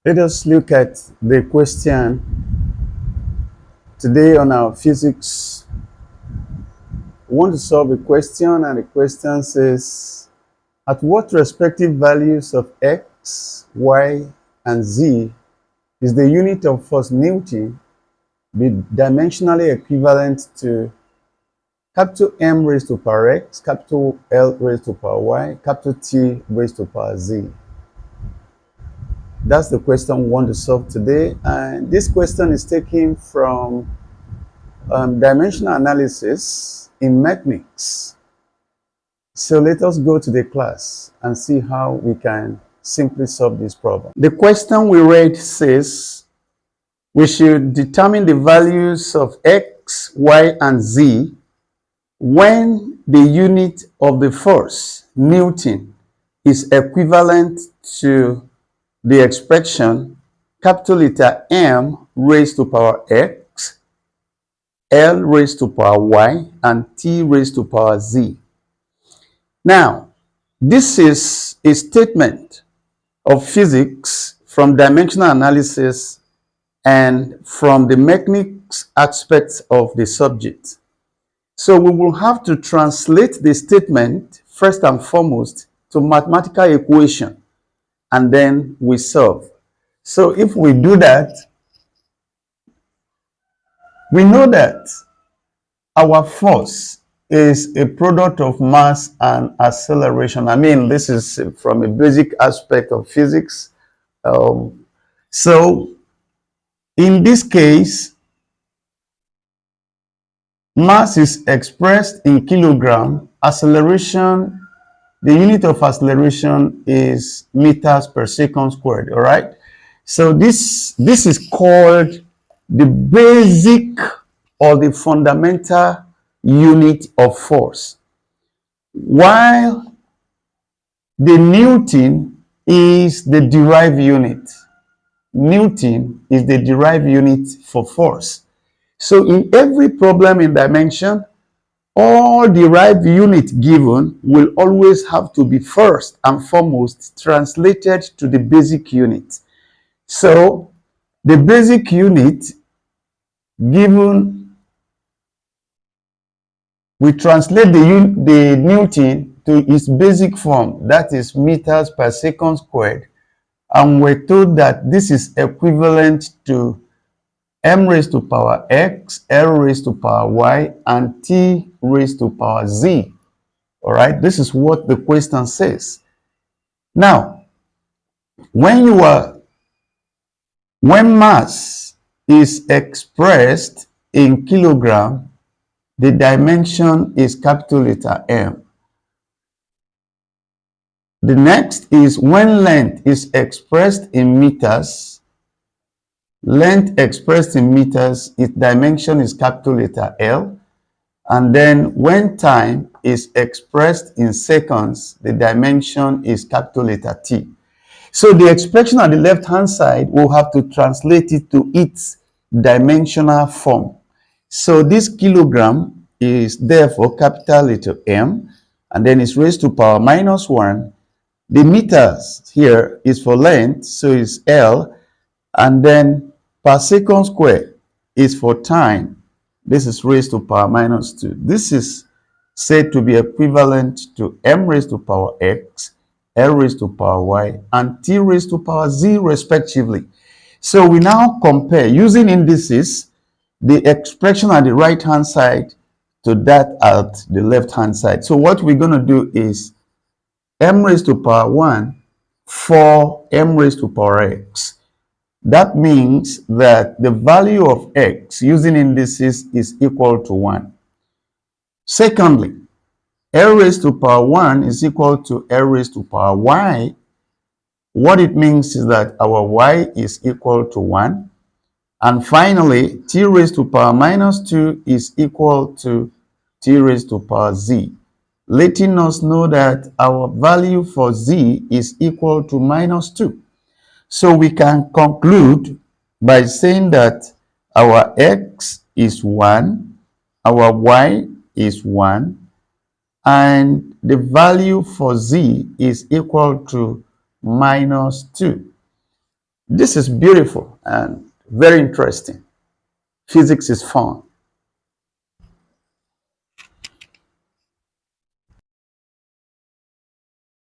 Let us look at the question today on our physics. We want to solve a question, and the question says, at what respective values of x, y, and z is the unit of force Newton be dimensionally equivalent to capital M raised to power x, capital L raised to power y, capital T raised to power z? That's the question we want to solve today, and this question is taken from dimensional analysis in mechanics. So let us go to the class and see how we can simply solve this problem. The question we read says we should determine the values of x, y, and z when the unit of the force, Newton, is equivalent to the expression capital letter M raised to power x, L raised to power y, and T raised to power z. Now, this is a statement of physics from dimensional analysis and from the mechanics aspects of the subject. So we will have to translate the statement first and foremost to mathematical equation, and then we solve. So if we do that, we know that our force is a product of mass and acceleration. I mean, this is from a basic aspect of physics. So in this case, mass is expressed in kilogram. Acceleration, the unit of acceleration is meters per second squared, all right? So this is called the basic or the fundamental unit of force, while the Newton is the derived unit. Newton is the derived unit for force. So in every problem in dimension, all derived units given will always have to be first and foremost translated to the basic unit. So the basic unit given, we translate the Newton to its basic form, that is meters per second squared, and we're told that this is equivalent to M raised to power x, L raised to power y, and T raised to power z. All right, this is what the question says. Now, when mass is expressed in kilogram, the dimension is capital letter M. The next is when length is expressed in meters. Length expressed in meters, its dimension is capital letter L. And then when time is expressed in seconds, the dimension is capital letter T. So the expression on the left-hand side, we'll have to translate it to its dimensional form. So this kilogram is therefore capital letter M, and then it's raised to power minus 1. The meters here is for length, so it's L, and then per second squared is for time. This is raised to power minus 2. This is said to be equivalent to M raised to power x, L raised to power y, and T raised to power z respectively. So we now compare using indices the expression at the right hand side to that at the left hand side. So what we're going to do is M raised to power 1 for M raised to power x. That means that the value of x using indices is equal to 1. Secondly, L raised to power 1 is equal to L raised to power y. What it means is that our y is equal to 1. And finally, T raised to power minus 2 is equal to T raised to power z, letting us know that our value for z is equal to minus 2. So we can conclude by saying that our x is 1, our y is 1, and the value for z is equal to minus 2. This is beautiful and very interesting. Physics is fun.